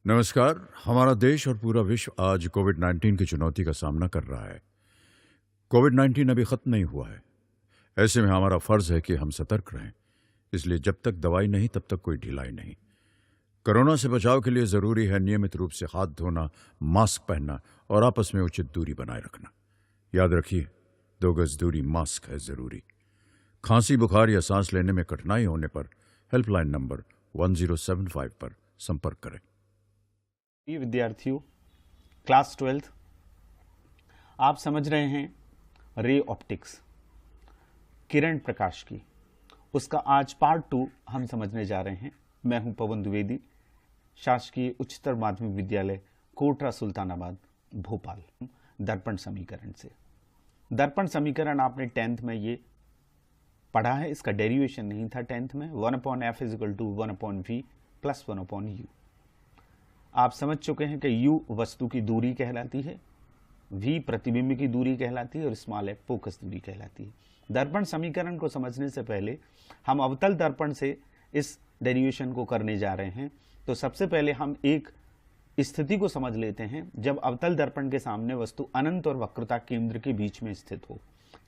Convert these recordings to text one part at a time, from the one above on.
नमस्कार। हमारा देश और पूरा विश्व आज कोविड-19 की चुनौती का सामना कर रहा है। कोविड-19 अभी खत्म नहीं हुआ है। ऐसे में हमारा फर्ज है कि हम सतर्क रहें। इसलिए जब तक दवाई नहीं तब तक कोई ढिलाई नहीं। कोरोना से बचाव के लिए जरूरी है नियमित रूप से हाथ धोना, मास्क पहनना और आपस में उचित दूरी बनाए रखना। याद रखिए, 2 गज दूरी, मास्क है जरूरी। खांसी, बुखार या सांस लेने में कठिनाई होने पर हेल्पलाइन नंबर 1075 पर संपर्क करें। प्रिय विद्यार्थियों, क्लास 12 आप समझ रहे हैं रे ऑप्टिक्स, किरण प्रकाश की, उसका आज पार्ट 2 हम समझने जा रहे हैं। मैं हूं पवन द्विवेदी, शासकीय उच्चतर माध्यमिक विद्यालय कोटरा सुल्तानाबाद भोपाल। दर्पण समीकरण से, दर्पण समीकरण आपने 10th में ये पढ़ा है, इसका डेरिवेशन नहीं था 10th में। 1/f = 1/v + 1/u। आप समझ चुके हैं कि u वस्तु की दूरी कहलाती है, v प्रतिबिंब की दूरी कहलाती है और स्मॉल f फोकस दूरी कहलाती है। दर्पण समीकरण को समझने से पहले हम अवतल दर्पण से इस डेरिवेशन को करने जा रहे हैं। तो सबसे पहले हम एक स्थिति को समझ लेते हैं जब अवतल दर्पण के सामने वस्तु अनंत और वक्रता केंद्र के बीच में स्थित हो।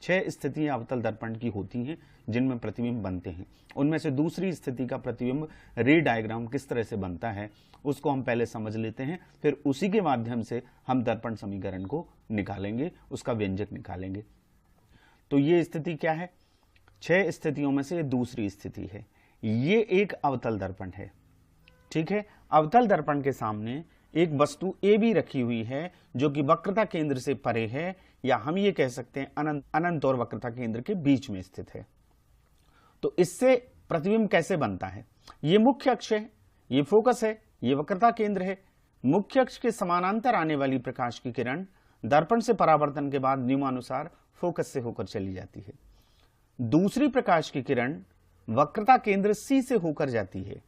6 स्थितियां अवतल दर्पण की होती हैं जिनमें प्रतिबिंब बनते हैं। उनमें से दूसरी स्थिति का प्रतिबिंब रे डायग्राम किस तरह से बनता है उसको हम पहले समझ लेते हैं, फिर उसी के माध्यम से हम दर्पण समीकरण को निकालेंगे, उसका व्यंजक निकालेंगे। तो ये स्थिति क्या है? 6 स्थितियों में से दूसरी स्थिति है। ये एक अवतल दर्पण है, ठीक है। अवतल दर्पण के सामने एक वस्तु ए बी रखी हुई है जो कि वक्रता केंद्र से परे है, या हम ये कह सकते हैं अनंत और वक्रता केंद्र के बीच में स्थित है। तो इससे प्रतिबिंब कैसे बनता है? ये मुख्य अक्ष है, ये फोकस है, ये वक्रता केंद्र है। मुख्य अक्ष के समानांतर आने वाली प्रकाश की किरण दर्पण से परावर्तन के बाद नियमानुसार फोकस से होकर चली जाती है। दूसरी प्रकाश की किरण वक्रता केंद्र सी से होकर जाती है,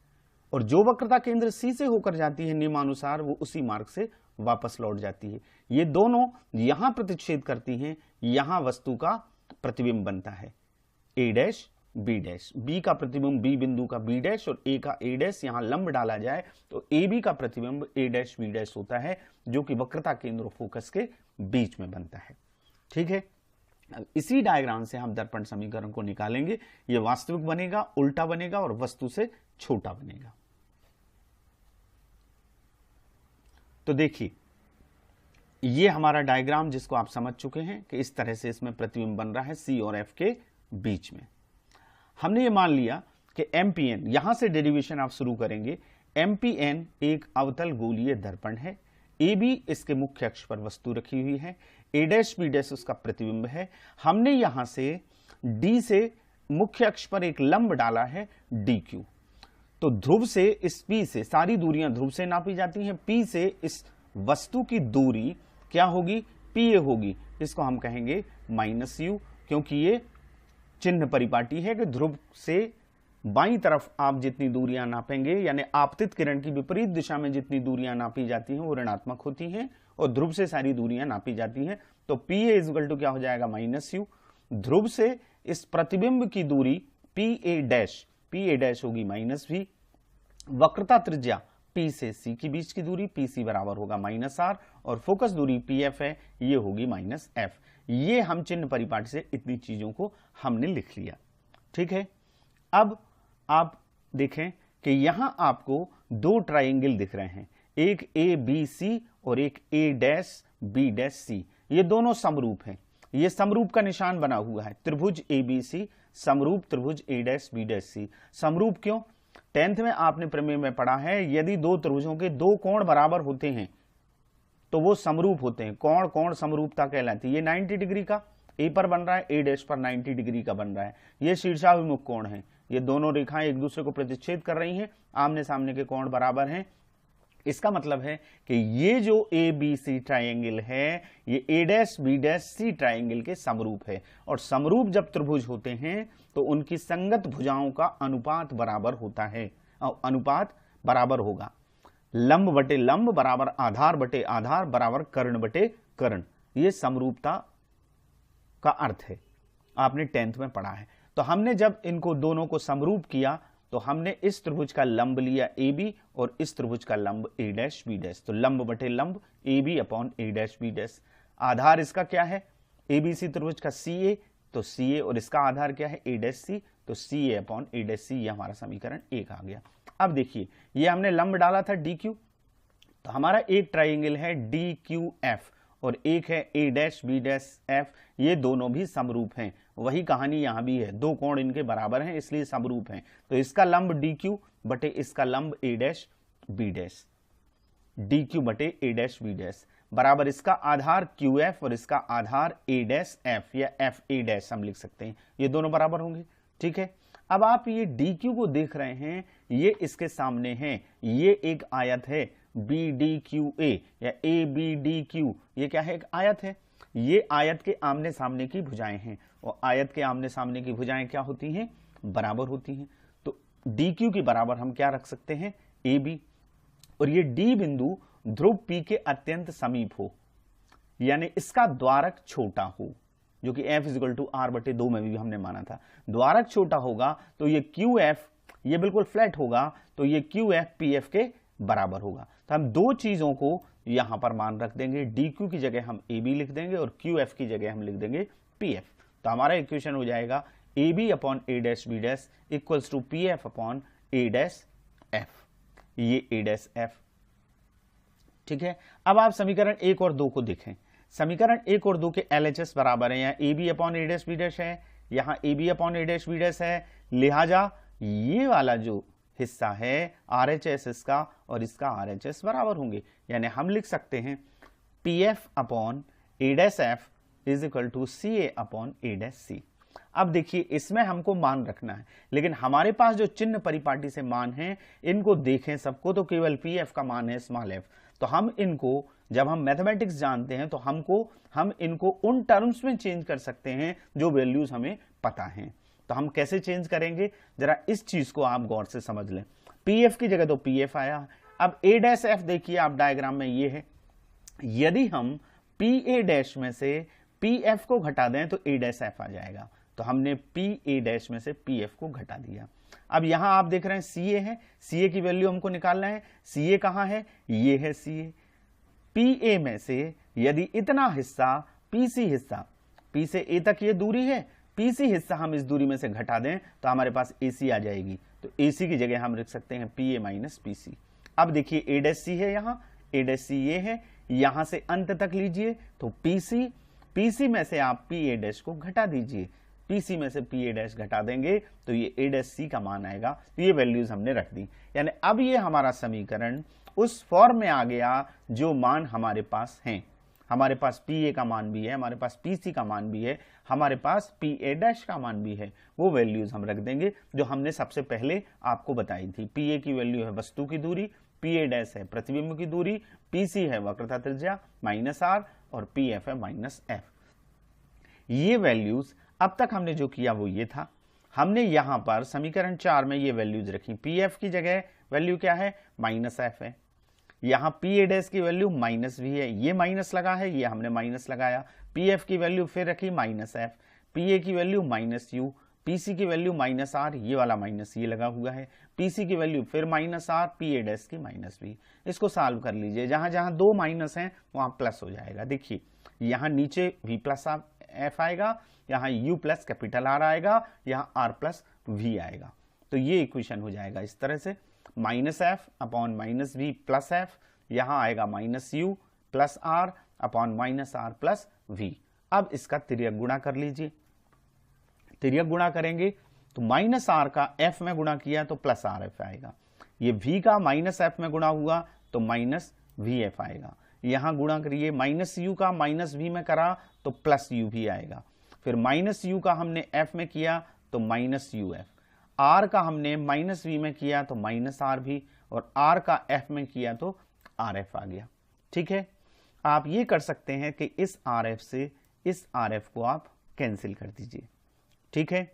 और जो वक्रता केंद्र सी से होकर जाती है नियमानुसार वो उसी मार्ग से वापस लौट जाती है। ये दोनों यहां प्रतिच्छेद करती हैं, यहां वस्तु का प्रतिबिंब बनता है a dash b dash. b का प्रतिबिंब b बिंदु का b डैश और a का a डैश, यहां लंब डाला जाए तो ab का प्रतिबिंब a डैश b डैश होता है, जो कि वक्रता केंद्र और फोकस के बीच में बनता है, ठीक है। अब इसी डायग्राम से हम दर्पण समीकरण को निकालेंगे। यह वास्तविक बनेगा, उल्टा बनेगा और वस्तु से छोटा बनेगा। तो देखिए, ये हमारा डायग्राम जिसको आप समझ चुके हैं कि इस तरह से इसमें प्रतिबिंब बन रहा है C और F के बीच में। हमने ये मान लिया कि MPN, यहां से डेरिवेशन आप शुरू करेंगे। MPN एक अवतल गोलीय दर्पण है। AB इसके मुख्य अक्ष पर वस्तु रखी हुई है, A डैश B डैश उसका प्रतिबिंब है। हमने यहां से D से मुख्य अक्ष पर एक लंब डाला है DQ। तो ध्रुव से इस P से, सारी दूरियां ध्रुव से नापी जाती हैं, P से इस वस्तु की दूरी क्या होगी? PA होगी। इसको हम कहेंगे -u, क्योंकि ये चिन्ह परिपाटी है कि ध्रुव से बाईं तरफ आप जितनी दूरियां नापेंगे, यानी आपतित किरण की विपरीत दिशा में जितनी दूरियां नापी जाती हैं वो ऋणात्मक होती हैं, और ध्रुव से सारी दूरियां नापी जाती हैं। तो PA = क्या हो जाएगा? -u। ध्रुव से इस प्रतिबिंब की दूरी PA डैश होगी -v। वक्रता त्रिज्या P से C के बीच की दूरी PC बराबर होगा -r, और फोकस दूरी PF है, ये होगी -f। ये हम चिन्ह परिपाटी से इतनी चीजों को हमने लिख लिया, ठीक है। अब आप देखें कि यहां आपको 2 ट्राइंगल दिख रहे हैं, एक ABC और एक A dash B dash C। ये दोनों समरूप हैं। ये समरूप का निशान बना हुआ है, त्रिभुज ABC समरूप त्रिभुज A dash B dash C। समरूप क्यों? 10th में आपने प्रमेय में पढ़ा है, यदि 2 त्रिभुजों के 2 कोण बराबर होते हैं तो वो समरूप होते हैं। कोण समरूपता कहलाती है। ये 90 डिग्री का A पर बन रहा है, A डैश पर 90 डिग्री का बन रहा है। ये शीर्षाभिमुख कोण है। ये दोनों रेखाएं एक दूसरे को प्रतिच्छेद कर रही हैं, आमने सामने के कोण बराबर हैं। इसका मतलब है कि ये जो ABC ट्राइंगल है ये A dash B dash C triangle के समरूप है, और समरूप जब त्रिभुज होते हैं तो उनकी संगत भुजाओं का अनुपात बराबर होता है, और अनुपात बराबर होगा लंब बटे लंब बराबर आधार बटे आधार बराबर कर्ण बटे कर्ण। ये समरूपता का अर्थ है, आपने 10th में पढ़ा है। तो हमने जब इनको दोनों को समरूप किया तो हमने इस त्रिभुज का लंब लिया ए बी और इस त्रिभुज का लंब ए डैश बी डैश, तो लंब बटे लंब A B upon A dash B dash. आधार इसका क्या है, ए बी सी त्रिभुज का सी ए, तो सी ए, और इसका आधार क्या है ए डैश सी, तो सी ए अपॉन ए डैश सी, ये हमारा समीकरण 1 आ गया। अब देखिए ये हमने लंब डाला था डी क्यू, तो हमारा एक ट्राइंगल है डी क्यू एफ और एक है ए डैश बी डैश एफ, ये दोनों भी समरूप हैं। वही कहानी यहां भी है, दो कोण इनके बराबर हैं इसलिए समरूप हैं। तो इसका लंब डी क्यू बटे इसका लंब A dash B dash, D Q बटे ए डैश बी डैश बराबर इसका आधार क्यू एफ और इसका आधार ए डैश एफ या एफ ए डैश हम लिख सकते हैं, ये दोनों बराबर होंगे। ठीक है, अब आप ये डी क्यू को देख रहे हैं, ये इसके सामने है, ये एक आयत है बी डी क्यू ए या ए बी डी क्यू, ये क्या है, एक आयत है। ये आयत के आमने सामने की भुजाएं हैं और आयत के आमने सामने की भुजाएं क्या होती हैं, बराबर होती हैं। तो डी क्यू के बराबर हम क्या रख सकते हैं, ए बी, और ये डी बिंदु ध्रुव पी के अत्यंत समीप हो, यानी इसका द्वारक छोटा हो, जो कि f इक्वल टू आर बटे 2 में भी हमने माना था। द्वारक छोटा होगा तो ये क्यू एफ ये बिल्कुल फ्लैट होगा, तो ये क्यू एफ पी एफ के बराबर होगा। तो हम दो चीजों को यहां पर मान रख देंगे, डी क्यू की जगह हम ए बी लिख देंगे और क्यू एफ की जगह हम लिख देंगे पी एफ। तो हमारा इक्वेशन हो जाएगा A B upon A dash B dash equals to P F upon A dash F, ये ए डैश एफ। ठीक है, अब आप समीकरण 1 और 2 को देखें। समीकरण 1 और 2 के LHS बराबर है, यहाँ A B upon A dash B dash है, यहाँ A B upon A dash B dash है, लिहाजा ये वाला जो हिस्सा है RHS इसका और इसका RHS बराबर होंगे, यानी हम लिख सकते हैं P F upon A dash F is equal to C A upon A dash C. अब देखिए इसमें हमको मान रखना है, लेकिन हमारे पास जो चिन्ह परिपाटी से मान है इनको देखें सबको, तो केवल पी एफ का मान है स्मॉल एफ। तो हम इनको जब हम मैथमेटिक्स जानते हैं तो हम इनको उन टर्म्स में चेंज कर सकते हैं जो वैल्यूज हमें पता हैं। तो हम कैसे चेंज करेंगे, जरा इस चीज को आप गौर से समझ लें। पी एफ की जगह तो पी एफ आया, अब ए डैश एफ देखिए आप डायग्राम में ये है, यदि हम पी ए डैश में से पी एफ को घटा दें तो ए डैश एफ आ जाएगा। तो हमने पी ए डैश में से पी एफ को घटा दिया। अब यहां आप देख रहे हैं सी ए है, सी ए की वैल्यू हमको निकालना है। सी ए कहां है, ये है सी ए। पी ए में से यदि इतना हिस्सा पी सी हिस्सा, पी से ए तक ये दूरी है, पी सी हिस्सा हम इस दूरी में से घटा दें तो हमारे पास ए सी आ जाएगी। तो ए सी की जगह हम रख सकते हैं P A minus P C. अब देखिए ए डैश सी है, यहाँ ए डैश सी ये है, यहां से अंत तक लीजिए तो पी सी में से आप पी ए डैश को घटा दीजिए, पीसी में से पी ए डैश घटा देंगे तो ये ए डैश सी का मान आएगा। तो ये वैल्यूज हमने रख दी, यानी अब ये हमारा समीकरण उस फॉर्म में आ गया जो मान हमारे पास हैं। हमारे पास पी ए का मान भी है, हमारे पास पी सी का मान भी है, हमारे पास पी ए डैश का मान भी है। वो वैल्यूज हम रख देंगे जो हमने सबसे पहले आपको बताई थी। पी ए की वैल्यू है वस्तु की दूरी, पी ए डैश है प्रतिबिंब की दूरी, पी सी है वक्रता त्रिज्या माइनस आर और पी एफ है माइनस एफ। ये वैल्यूज अब तक हमने जो किया वो ये था, हमने यहां पर समीकरण 4 में ये वैल्यूज रखी। पी एफ की जगह वैल्यू क्या है, माइनस एफ है। यहां पी ए डैश की वैल्यू माइनस भी है, ये माइनस लगा है, ये हमने माइनस लगाया। पी एफ की वैल्यू फिर रखी माइनस एफ, पी ए की value minus U, P C की वैल्यू माइनस आर, ये वाला माइनस ये लगा हुआ है, पी सी की वैल्यू फिर minus R, P A dash की माइनस बी। इसको सॉल्व कर लीजिए, जहां जहां दो माइनस हैं वहां प्लस हो जाएगा। देखिए यहां नीचे वी प्लस एफ आएगा, यहां u प्लस कैपिटल आर आएगा, यहां r प्लस वी आएगा। तो ये इक्वेशन हो जाएगा इस तरह से, minus F upon minus V plus F, यहां आएगा minus U plus R upon minus R plus V. अब इसका तिर्यक गुणा कर लीजिए, तिर्यक गुणा करेंगे तो माइनस आर का एफ में गुणा किया तो प्लस आर एफ आएगा, ये वी का माइनस एफ में गुणा हुआ तो माइनस वी एफ आएगा। यहां गुणा करिए, माइनस यू का माइनस वी में करा तो प्लस यू भी आएगा, फिर माइनस यू का हमने एफ में किया तो माइनस यू एफ, आर का हमने माइनस वी में किया तो माइनस आर भी, और आर का एफ में किया तो आर एफ आ गया। ठीक है, आप ये कर सकते हैं कि इस आर एफ से इस आर एफ को आप कैंसिल कर दीजिए। ठीक है,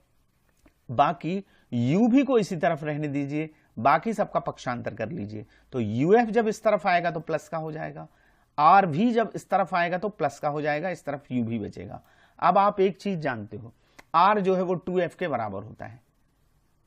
बाकी यू भी को इसी तरफ रहने दीजिए, बाकी सबका पक्षांतर कर लीजिए। तो यू एफ जब इस तरफ आएगा तो प्लस का हो जाएगा, आर भी जब इस तरफ आएगा तो प्लस का हो जाएगा, इस तरफ यू भी बचेगा। अब आप एक चीज जानते हो, आर जो है वो 2f के बराबर होता है,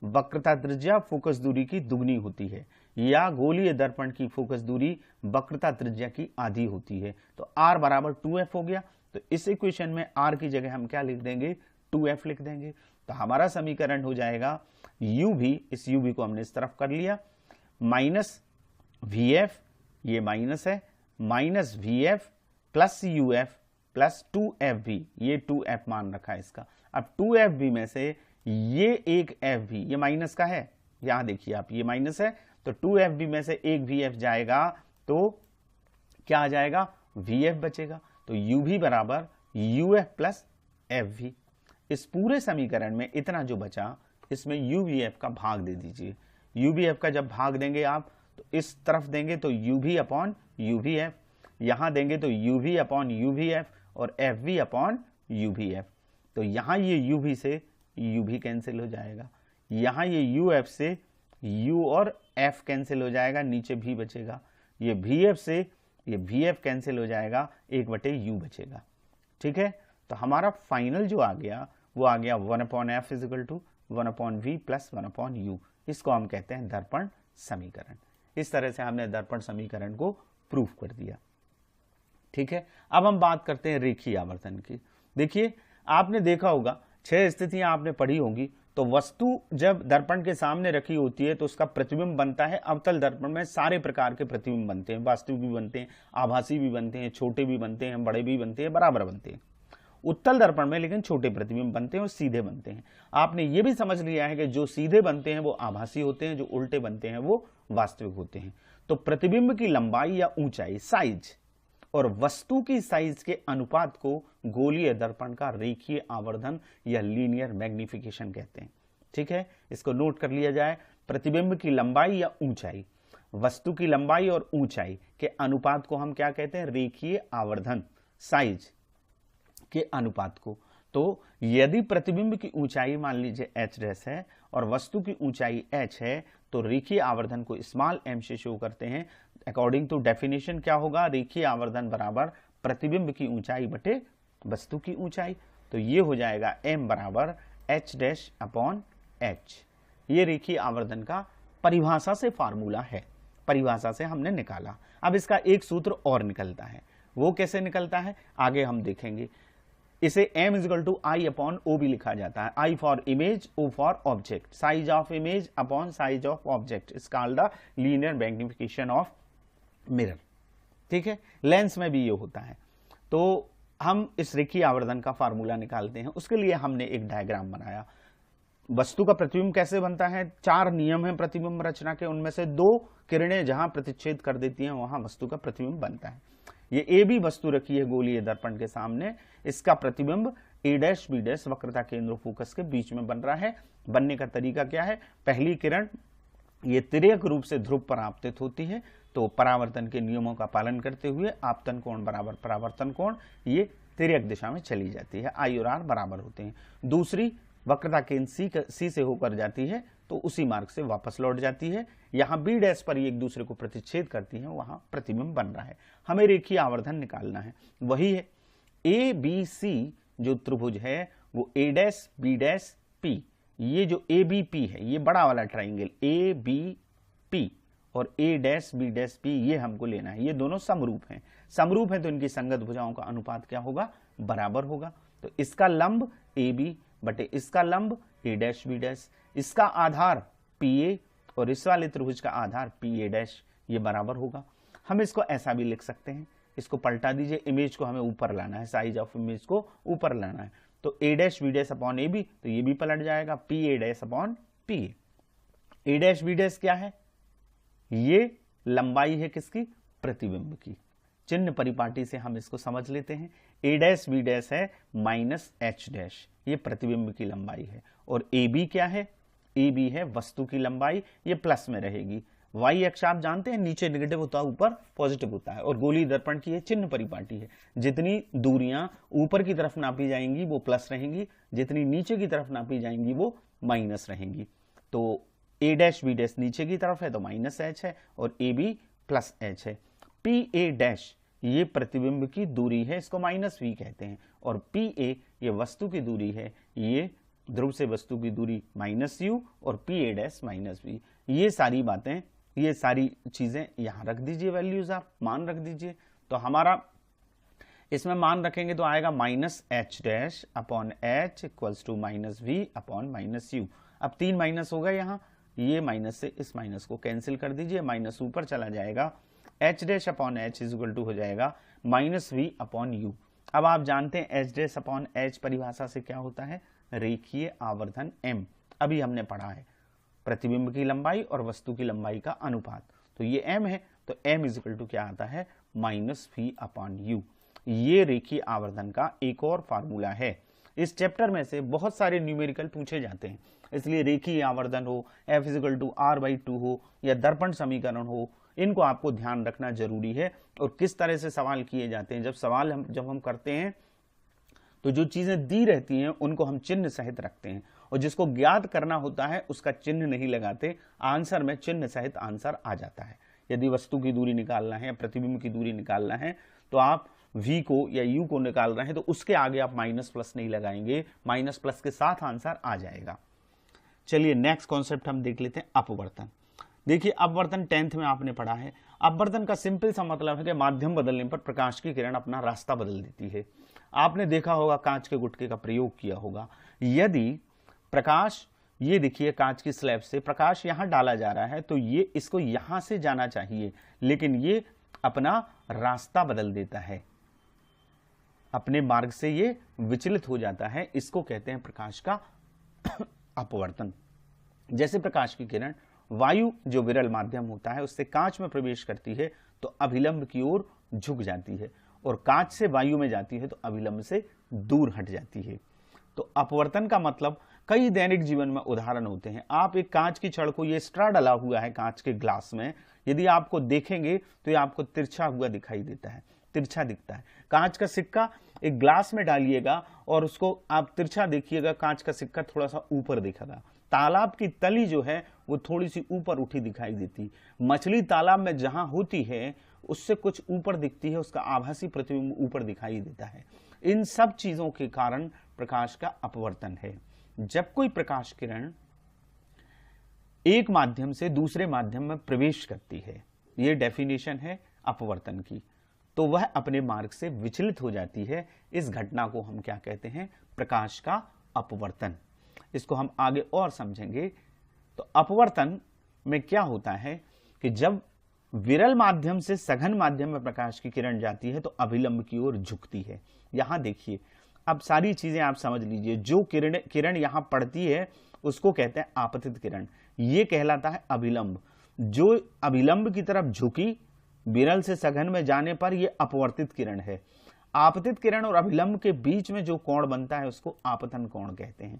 वक्रता त्रिज्या फोकस दूरी की दुगनी होती है, या गोलीय दर्पण की फोकस दूरी वक्रता त्रिज्या की आधी होती है। तो r बराबर 2f हो गया। तो इस इक्वेशन में r की जगह हम क्या लिख देंगे, 2f लिख देंगे। तो हमारा समीकरण हो जाएगा u भी, इस u भी को हमने इस तरफ कर लिया, माइनस vf, ये माइनस है, minus vf plus uf plus 2f भी, ये 2f मान रखा है इसका। अब 2f भी में से ये एक f भी, ये माइनस का है, यहां देखिए आप, ये माइनस है, तो 2f भी में से एक vf जाएगा, तो क्या आ जाएगा, vf बचेगा। तो u भी बराबर uf प्लस f भी। इस पूरे समीकरण में इतना जो बचा, इसमें uvf का भाग दे दीजिए। uvf का जब भाग देंगे आप, तो इस तरफ देंगे तो uv अपॉन uvf, यहां देंगे तो uv अपॉन uvf और fv अपॉन uvf। तो यहां ये uv से uv कैंसिल हो जाएगा, यहां ये uf से u और f कैंसिल हो जाएगा, नीचे v बचेगा, ये vf से ये vf कैंसिल हो जाएगा, 1/u बचेगा। ठीक है, तो हमारा फाइनल जो आ गया वो आ गया 1/f is equal to 1/v plus 1/u। इसको हम कहते हैं दर्पण समीकरण। इस तरह से हमने दर्पण समीकरण को प्रूफ कर दिया। ठीक है, अब हम बात करते हैं रेखीय आवर्धन की। देखिए, आपने देखा होगा 6 स्थितियां आपने पढ़ी होंगी। तो वस्तु जब दर्पण के सामने रखी होती है तो उसका प्रतिबिंब बनता है। अवतल दर्पण में सारे प्रकार के प्रतिबिंब बनते हैं, वास्तविक भी बनते हैं, आभासी भी बनते हैं, छोटे भी बनते हैं, बड़े भी बनते हैं, बराबर बनते हैं। उत्तल दर्पण में लेकिन छोटे प्रतिबिंब बनते हैं और सीधे बनते हैं। आपने ये भी समझ लिया है कि जो सीधे बनते हैं वो आभासी होते हैं, जो उल्टे बनते हैं वो वास्तविक होते हैं। तो प्रतिबिंब की लंबाई या ऊंचाई, साइज, और वस्तु की साइज के अनुपात को गोलीय दर्पण का रेखीय आवर्धन या लीनियर मैग्निफिकेशन कहते हैं। ठीक है, इसको नोट कर लिया जाए। प्रतिबिंब की लंबाई या ऊंचाई, वस्तु की लंबाई और ऊंचाई के अनुपात को हम क्या कहते हैं, रेखीय आवर्धन, साइज के अनुपात को। तो यदि प्रतिबिंब की ऊंचाई मान लीजिए h डैश है और वस्तु की ऊंचाई h है, तो रेखीय आवर्धन को स्मॉल m से शो करते हैं। अकॉर्डिंग टू डेफिनेशन क्या होगा, रेखीय आवर्धन बराबर प्रतिबिंब की ऊंचाई बटे वस्तु की ऊंचाई। तो ये हो जाएगा m बराबर h डैश अपॉन h। ये रेखीय आवर्धन का परिभाषा से फार्मूला है, परिभाषा से हमने निकाला। अब इसका एक सूत्र और निकलता है, वो कैसे निकलता है आगे हम देखेंगे। इसे m is equal to I upon O भी लिखा जाता है। I for image, O for object, size of image upon size of object is called the linear magnification of mirror. ठीक है, लेंस में भी ये होता है। तो हम इस रेखीय आवर्धन का फार्मूला निकालते हैं। उसके लिए हमने एक डायग्राम बनाया। वस्तु का प्रतिबिंब कैसे बनता है, 4 नियम हैं प्रतिबिंब रचना के, उनमें से 2 किरणें जहां प्रतिच्छेद कर देती हैं वहां वस्तु का प्रतिबिंब बनता है। ये ए बी वस्तु रखी है गोलीय दर्पण के सामने, इसका प्रतिबिंब ए डैश बी डैश वक्रता केंद्र फोकस के बीच में बन रहा है। बनने का तरीका क्या है, पहली किरण ये तिर्यक रूप से ध्रुव पर आपतित होती है, तो परावर्तन के नियमों का पालन करते हुए आपतन कोण बराबर परावर्तन कोण, ये तिर्यक दिशा में चली जाती है, आई और आर बराबर होते हैं। दूसरी वक्रता केंद्र सी से होकर जाती है तो उसी मार्ग से वापस लौट जाती है। यहां बी डैश पर एक दूसरे को प्रतिच्छेद करती है, वहां प्रतिबिंब बन रहा है। हमें रेखीय आवर्धन निकालना है, वही है ए बी सी जो त्रिभुज है वो ए डैश बी डैश पी, ये जो ए बी पी है ये बड़ा वाला ट्राइंगल ए बी पी और ए डैश बी डैश पी ये हमको लेना है। ये दोनों समरूप हैं, समरूप है तो इनकी संगत भुजाओं का अनुपात क्या होगा, बराबर होगा। तो इसका लंब ए बी बटे इसका लंब ए डैश बी डैश, इसका आधार पी ए और इस वाले त्रिभुज का आधार पी ए डैश, ये बराबर होगा। हम इसको ऐसा भी लिख सकते हैं, इसको पलटा दीजिए, इमेज को हमें ऊपर लाना है, साइज ऑफ इमेज को ऊपर लाना है। तो A dash B dash upon A B, तो ये भी पलट जाएगा P A dash upon P A. Dash B dash क्या है, ये लंबाई है किसकी, प्रतिबिंब की। चिन्ह परिपाटी से हम इसको समझ लेते हैं। ए डैश बी डैश है माइनस एच डैश, ये प्रतिबिंब की लंबाई है। और ए बी क्या है, ए बी है वस्तु की लंबाई, ये प्लस में रहेगी। वाई अक्ष आप जानते हैं, नीचे नेगेटिव होता है ऊपर पॉजिटिव होता है। और गोलीय दर्पण की ये चिन्ह परिपाटी है, जितनी दूरियां ऊपर की तरफ नापी जाएंगी वो प्लस रहेंगी, जितनी नीचे की तरफ नापी जाएंगी वो माइनस रहेंगी। तो ए डैश बी डैश नीचे की तरफ है तो माइनस एच है और ए बी प्लस एच है। पी ए डैश ये प्रतिबिंब की दूरी है, इसको माइनस वी कहते हैं। और पी ए ये वस्तु की दूरी है, ये ध्रुव से वस्तु की दूरी -u और पी ए डैश -v। ये सारी बातें, ये सारी चीजें यहां रख दीजिए, वैल्यूज आप मान रख दीजिए। तो हमारा इसमें मान रखेंगे तो आएगा -h dash upon h equals to -v upon -u। अब 3 माइनस होगा यहाँ, ये माइनस से इस माइनस को कैंसिल कर दीजिए, माइनस ऊपर चला जाएगा, h dash upon h is equal to हो जाएगा -v अपॉन u। अब आप जानते हैं h डैश अपॉन h परिभाषा से क्या होता है, रेखीय आवर्धन m। अभी हमने पढ़ा है प्रतिबिंब की लंबाई और वस्तु की लंबाई का अनुपात, तो ये m है, तो m इज इक्वल टू क्या आता है, -v अपॉन u। ये रेखीय आवर्धन का एक और फार्मूला है। इस चैप्टर में से बहुत सारे न्यूमेरिकल पूछे जाते हैं, इसलिए रेखीय आवर्धन हो, f is equal to r/2 हो या दर्पण समीकरण हो, इनको आपको ध्यान रखना जरूरी है। और किस तरह से सवाल किए जाते हैं, जब हम करते हैं तो जो चीजें दी रहती हैं उनको हम चिन्ह सहित रखते हैं, और जिसको ज्ञात करना होता है उसका चिन्ह नहीं लगाते, आंसर में चिन्ह सहित आंसर आ जाता है। यदि वस्तु की दूरी निकालना है, प्रतिबिंब की दूरी निकालना है, तो आप v को या u को निकाल रहे हैं तो उसके आगे आप माइनस प्लस नहीं लगाएंगे, माइनस प्लस के साथ आंसर आ जाएगा। चलिए नेक्स्ट कॉन्सेप्ट हम देख लेते हैं, अपवर्तन। देखिए अपवर्तन 10th में आपने पढ़ा है। अपवर्तन का सिंपल सा मतलब है कि माध्यम बदलने पर प्रकाश की किरण अपना रास्ता बदल देती है। आपने देखा होगा, कांच के गुटके का प्रयोग किया होगा। यदि प्रकाश, ये देखिए कांच की स्लैब से प्रकाश यहां डाला जा रहा है तो ये इसको यहां से जाना चाहिए, लेकिन ये अपना रास्ता बदल देता है, अपने मार्ग से ये विचलित हो जाता है। इसको कहते हैं प्रकाश का अपवर्तन। जैसे प्रकाश की किरण वायु जो विरल माध्यम होता है उससे कांच में प्रवेश करती है तो अभिलंब की ओर झुक जाती है, और कांच से वायु में जाती है तो अभिलंब से दूर हट जाती है। तो अपवर्तन का मतलब कई दैनिक जीवन में उदाहरण होते हैं। आप एक कांच की छड़ को, ये स्ट्रा डला हुआ है कांच के ग्लास में, यदि आपको देखेंगे तो ये आपको तिरछा हुआ दिखाई देता है, तिरछा दिखता है। कांच का सिक्का एक ग्लास में डालिएगा और उसको आप तिरछा देखिएगा, कांच का सिक्का थोड़ा सा ऊपर दिखेगा। तालाब की तली जो है वो थोड़ी सी ऊपर उठी दिखाई देती। मछली तालाब में जहां होती है उससे कुछ ऊपर दिखती है, उसका आभासी प्रतिबिंब ऊपर दिखाई देता है। इन सब चीजों के कारण प्रकाश का अपवर्तन है। जब कोई प्रकाश किरण एक माध्यम से दूसरे माध्यम में प्रवेश करती है, यह डेफिनेशन है अपवर्तन की, तो वह अपने मार्ग से विचलित हो जाती है। इस घटना को हम क्या कहते हैं, प्रकाश का अपवर्तन। इसको हम आगे और समझेंगे। तो अपवर्तन में क्या होता है कि जब विरल माध्यम से सघन माध्यम में प्रकाश की किरण जाती है तो अभिलंब की ओर झुकती है। यहां देखिए, अब सारी चीजें आप समझ लीजिए। जो किरण यहां पड़ती है उसको कहते हैं आपतित किरण, ये कहलाता है अभिलंब। जो अभिलंब की तरफ झुकी विरल से सघन में जाने पर यह अपवर्तित किरण है। आपतित किरण और अभिलंब के बीच में जो कोण बनता है उसको आपतन कोण कहते हैं,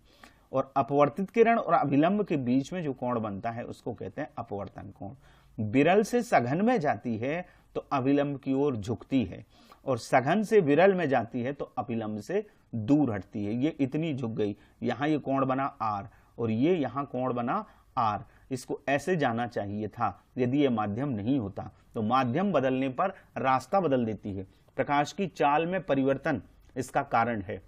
और अपवर्तित किरण और अभिलंब के बीच में जो कोण बनता है उसको कहते हैं अपवर्तन कोण। विरल से सघन में जाती है तो अभिलंब की ओर झुकती है, और सघन से विरल में जाती है तो अभिलंब से दूर हटती है। ये इतनी झुक गई, यहां ये कोण बना R और ये यहां कोण बना R। इसको ऐसे जाना चाहिए था यदि ये माध्यम नहीं होता। तो माध्यम बदलने पर रास्ता बदल देती है। प्रकाश की चाल में परिवर्तन इसका कारण है।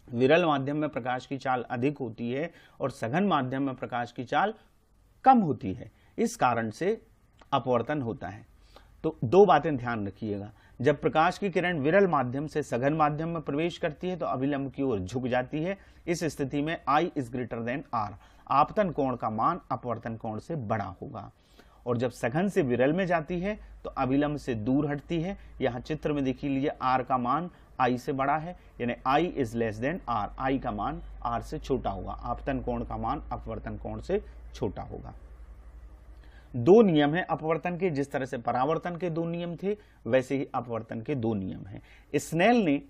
विरल माध्यम में प्रकाश की चाल अधिक होती है और सघन माध्यम में प्रकाश की चाल कम होती है। इस कारण से अपवर्तन होता है। तो दो बातें ध्यान रखिएगा। जब प्रकाश की किरण विरल माध्यम से सघन माध्यम में प्रवेश करती है तो अभिलंब की ओर झुक जाती है। इस स्थिति में I is greater than R, आपतन कोण का मान अपवर्तन कोण से बड़ा होगा। और जब सघन से विरल में जाती है तो अभिलंब से दूर हटती है। यहां चित्र में देखिए लीजिए, R का मान I से बड़ा है, यानी I is less than R, I का मान R से छोटा होगा। आपतन कोण का मान अपवर्तन कोण से छोटा होगा। दो नियम है अपवर्तन के। जिस तरह से परावर्तन के दो नियम थे वैसे ही अपवर्तन के दो नियम हैं। स्नेल ने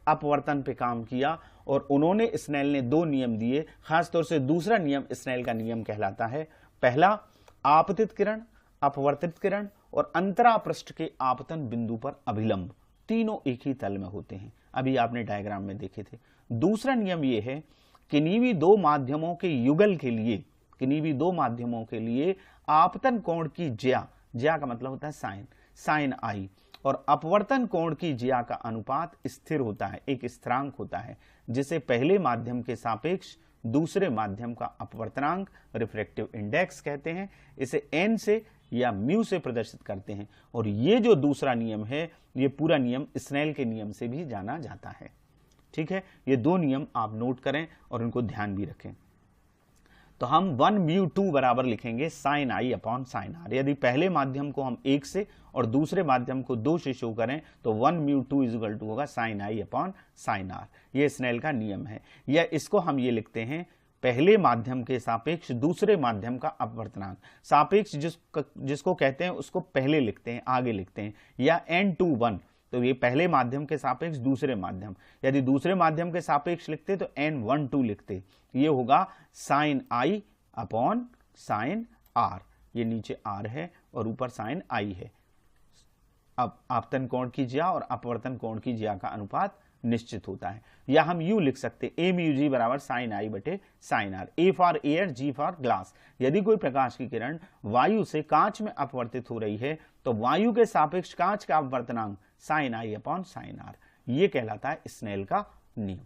अपवर्तन पे काम किया और उन्होंने, स्नेल ने दो नियम दिए। खासतौर से दूसरा नियम स्नेल का नियम कहलाता है। पहला, आपतित किरण, अपवर्तित किरण और अंतरापृष्ठ के आपतन बिंदु पर अभिलंब तीनों एक ही तल में होते हैं। अभी आपने डायग्राम में देखे थे। दूसरा नियम यह है, किन्हीं दो माध्यमों के युगल के लिए, किन्हीं दो माध्यमों के लिए आपतन कोण की ज्या, ज्या का मतलब होता है साइन, साइन I, और अपवर्तन कोण की ज्या का अनुपात स्थिर होता है, एक स्थिरांक होता है, जिसे पहले माध्यम के सापेक्ष दूसरे माध्यम का अपवर्तनांक रिफ्रैक्टिव इंडेक्स कहते हैं। इसे n से या म्यू से प्रदर्शित करते हैं। और ये जो दूसरा नियम है, ये पूरा नियम स्नेल के नियम से भी जाना जाता है। ठीक है, ये दो नियम आप नोट करें और इनको ध्यान भी रखें। तो हम 1 म्यू 2 बराबर लिखेंगे sine I upon sine R. यदि पहले माध्यम को हम 1 से और दूसरे माध्यम को 2 से शो करें तो 1 म्यू 2 इज इक्वल टू होगा sine I upon sine R. ये स्नेल का नियम है। या इसको हम ये लिखते हैं पहले माध्यम के सापेक्ष दूसरे माध्यम का अपवर्तनांक। सापेक्ष जिसको कहते हैं उसको पहले लिखते हैं, आगे लिखते हैं। या n2 1, तो ये पहले माध्यम के सापेक्ष दूसरे माध्यम। यदि दूसरे माध्यम के सापेक्ष लिखते तो n12 लिखते। ये होगा sine I upon sine R. ये नीचे आर है और ऊपर साइन आई है। अब आपतन कोण की ज्या और अपवर्तन कोण की ज्या का अनुपात निश्चित होता है। या हम यू लिख सकते ए म्यू जी बराबर साइन आई बटे sine R. A for air, G for glass. यदि कोई प्रकाश की किरण वायु से कांच में अपवर्तित हो रही है तो वायु के सापेक्ष कांच का अपवर्तनांक sine I upon sine R. ये कहलाता है स्नेल का नियम।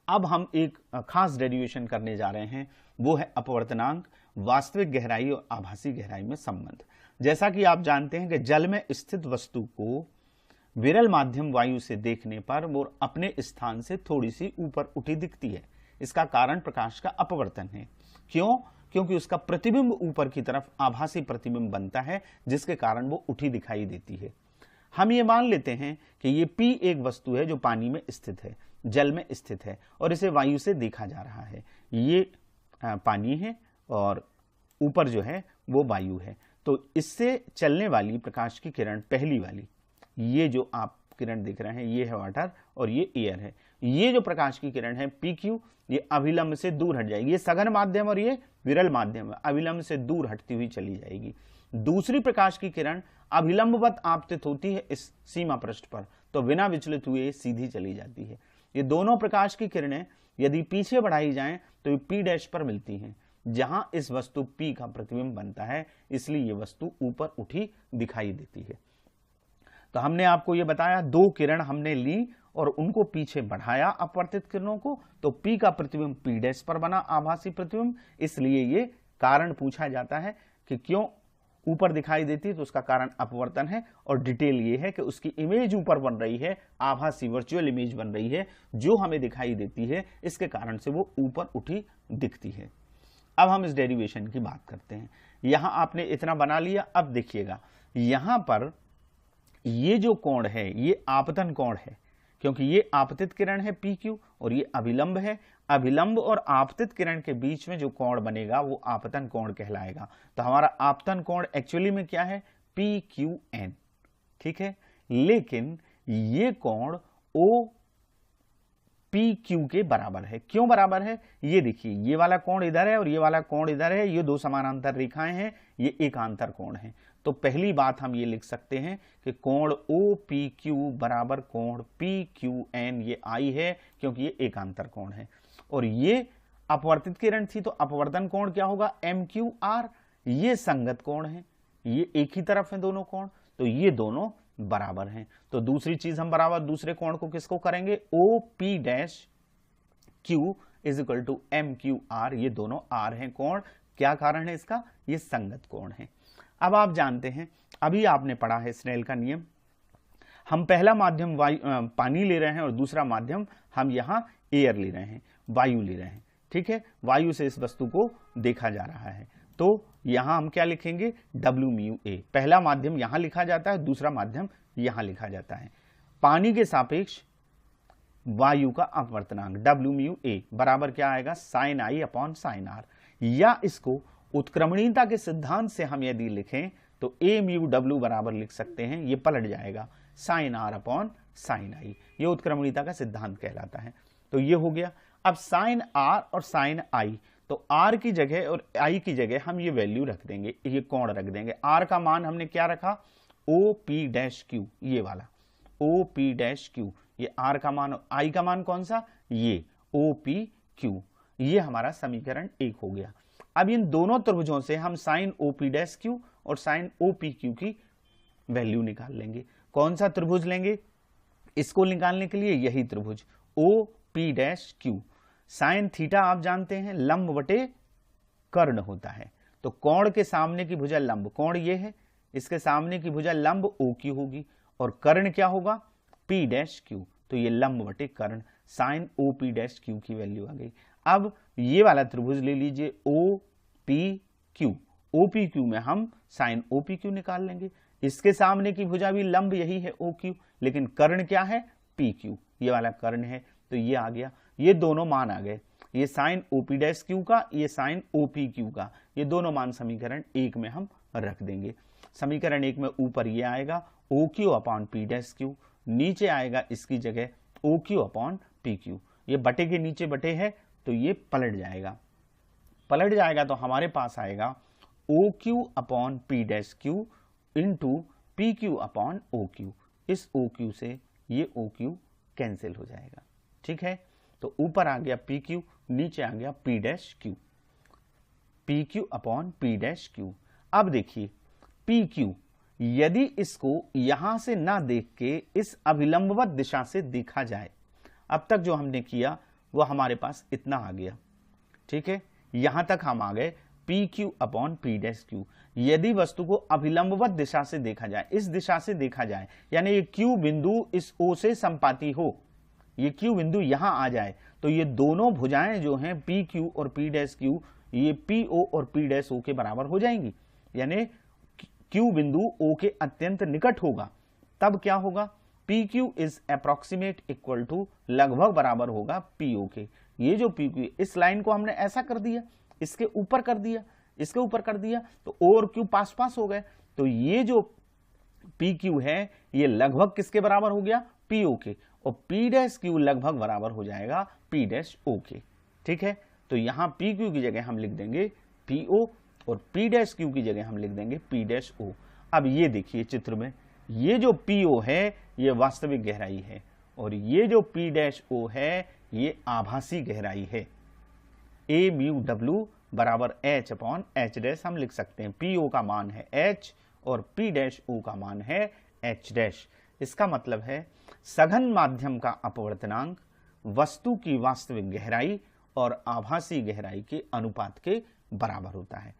अब हम एक खास डेरिवेशन करने जा रहे हैं, वो है अपवर्तनांक, वास्तविक गहराई और आभासी गहराई में संबंध। जैसा कि आप जानते हैं कि जल में स्थित वस्तु को विरल माध्यम वायु से देखने पर वो अपने स्थान से थोड़ी सी ऊपर उठी दिखती है। इसका कारण प्रकाश का अपवर्तन है। क्यों? क्योंकि उसका प्रतिबिंब ऊपर की तरफ आभासी प्रतिबिंब बनता है, जिसके कारण वो उठी दिखाई देती है। हम ये मान लेते हैं कि ये P एक वस्तु है जो पानी में स्थित है, जल में स्थित है और इसे वायु से देखा जा रहा है। ये पानी है और ऊपर जो है वो वायु है। तो इससे चलने वाली प्रकाश की किरण पहली वाली, ये जो आप किरण देख रहे हैं, ये है वाटर और ये एयर है। ये जो प्रकाश की किरण है PQ, ये अभिलंब से दूर हट जाएगी। ये सघन माध्यम और ये विरल माध्यम है, अभिलंब से दूर हटती हुई चली जाएगी। दूसरी प्रकाश की किरण अभिलंबवत आपतित होती है इस सीमा पृष्ठ पर, तो बिना विचलित हुए सीधी चली जाती है। ये दोनों प्रकाश की किरणें यदि पीछे बढ़ाई जाएं तो ये P' पर मिलती हैं, जहां इस वस्तु P का प्रतिबिंब बनता है, इसलिए ये वस्तु ऊपर उठी दिखाई देती है। तो हमने आपको ये बताया, दो किरण हमने ली और उनको पीछे बढ़ाया अपवर्तित किरणों को, तो P का प्रतिबिंब P' पर बना आभासी प्रतिबिंब। इसलिए ये कारण पूछा जाता है कि क्यों ऊपर दिखाई देती है, तो उसका कारण अपवर्तन है। और डिटेल ये है कि उसकी इमेज ऊपर बन रही है, आभासी वर्चुअल इमेज बन रही है जो हमें दिखाई देती है, इसके कारण से वो ऊपर उठी दिखती है। अब हम इस डेरिवेशन की बात करते हैं। यहां आपने इतना बना लिया। अब देखिएगा, यहां पर ये जो कोण है ये आपतन कोण है, क्योंकि ये आपतित किरण है PQ और ये अभिलंब है। अभिलंब और आपतित किरण के बीच में जो कोण बनेगा वो आपतन कोण कहलाएगा। तो हमारा आपतन कोण एक्चुअली में क्या है? PQN। ठीक है, लेकिन ये कोण OPQ के बराबर है। क्यों बराबर है? ये देखिए, ये वाला कोण इधर है और ये वाला कोण इधर है। ये दो समानांतर रेखाएं हैं, ये एकांतर कोण है। तो पहली बात हम ये लिख सकते हैं कि कोण OPQ बराबर कोण PQN, ये I है क्योंकि ये एकांतर कोण है। और ये अपवर्तित किरण थी, तो अपवर्तन कोण क्या होगा? MQR। ये संगत कोण है, ये एक ही तरफ है दोनों कोण, तो ये दोनों बराबर हैं। तो दूसरी चीज हम बराबर दूसरे कोण को किसको करेंगे? OP' is equal to MQR। ये दोनों R हैं कोण। क्या कारण है इसका? ये संगत कोण है। अब आप जानते हैं, अभी आपने पढ़ा है स्नेल का नियम। हम पहला माध्यम पानी ले रहे हैं और दूसरा माध्यम हम यहां एयर ले रहे हैं, वायु ले रहे हैं। ठीक है, वायु से इस वस्तु को देखा जा रहा है। तो यहां हम क्या लिखेंगे? WμA। पहला माध्यम यहां लिखा जाता है, दूसरा माध्यम यहां लिखा जाता है। पानी के सापेक्ष वायु का अपवर्तनांक WμA बराबर क्या आएगा? Sine I upon sine R. या इसको उत्क्रमणीयता के सिद्धांत से हम यदि लिखें तो AμW बराबर लिख सकते हैं, ये पलट जाएगा साइन आर अपॉन साइन आई। ये उत्क्रमणीयता का सिद्धांत कहलाता है। तो ये हो गया। अब साइन आर और साइन आई, तो आर की जगह और आई की जगह हम ये वैल्यू रख देंगे, ये कोण रख देंगे। आर का मान हमने क्या रखा? OP'Q, ये वाला OP'Q, ये आर का मान। आई का मान कौन सा? ये OPQ। ये हमारा समीकरण 1 हो गया। अब इन दोनों त्रिभुजों से हम साइन OP' और साइन OPQ की वैल्यू निकाल लेंगे। कौन सा त्रिभुज लेंगे इसको निकालने के लिए? यही त्रिभुज OP', साइन थीटा आप जानते हैं लंब बटे कर्ण होता है। तो कोण के सामने की भुजा लंब, कोण ये है, इसके सामने की भुजा लंब ओ क्यू होगी और कर्ण क्या होगा पी डैश क्यू। तो ये लंब बटे कर्ण sine O P dash Q की वैल्यू आ गई। अब ये वाला त्रिभुज ले लीजिए O P Q, O P Q में हम साइन ओ पी क्यू निकाल लेंगे। इसके सामने की भुजा भी लंब यही है ओ क्यू, लेकिन कर्ण क्या है पी क्यू, ये वाला कर्ण है। तो ये आ गया, ये दोनों मान आ गए, ये sine O P dash Q का, ये साइन ओ पी क्यू का, ये दोनों मान समीकरण 1 में हम रख देंगे। समीकरण 1 में ऊपर ये आएगा O Q upon P dash Q, नीचे आएगा इसकी जगह O Q upon P Q. ये बटे के नीचे बटे है तो ये पलट जाएगा, पलट जाएगा तो हमारे पास आएगा O Q upon P dash Q into P Q upon O Q. इस ओ क्यू से ये ओ क्यू कैंसिल हो जाएगा, ठीक है। तो ऊपर आ गया पी क्यू, नीचे आ गया P dash Q, P Q upon P dash Q. अब देखिए पी क्यू, यदि इसको यहां से ना देख के इस अभिलंबवत दिशा से देखा जाए, अब तक जो हमने किया वो हमारे पास इतना आ गया, ठीक है, यहां तक हम आ गए P Q upon P dash Q. यदि वस्तु को अभिलंबवत दिशा से देखा जाए, इस दिशा से देखा जाए, यानी ये क्यू बिंदु इस ओ से संपाती हो, ये क्यू बिंदु यहां आ जाए, तो ये दोनों भुजाएं जो हैं पी क्यू और पी डैश क्यू, ये पी ओ और पी डैश ओ के बराबर हो जाएंगी। यानी क्यू बिंदु ओ के अत्यंत निकट होगा, तब क्या होगा P Q is approximate equal to, लगभग बराबर होगा पी ओ के। ये जो पी क्यू, इस लाइन को हमने ऐसा कर दिया, इसके ऊपर कर दिया, इसके ऊपर कर दिया, तो ओ और क्यू पास पास हो गए। तो ये जो पी क्यू है ये लगभग किसके बराबर हो गया पी ओ के, और पी डैश क्यू लगभग बराबर हो जाएगा पी डैश ओ के, ठीक है। तो यहां पी क्यू की जगह हम लिख देंगे पी ओ और पी डैश क्यू की जगह हम लिख देंगे पी डैश ओ। अब ये देखिए चित्र में, ये जो पी ओ है ये वास्तविक गहराई है और ये जो पी डैश ओ है ये आभासी गहराई है। ए म्यू डब्ल्यू बराबर एच अपॉन एच डैश हम लिख सकते हैं। पी ओ का मान है एच और पी डैश ओ का मान है एच डैश। इसका मतलब है सघन माध्यम का अपवर्तनांक वस्तु की वास्तविक गहराई और आभासी गहराई के अनुपात के बराबर होता है।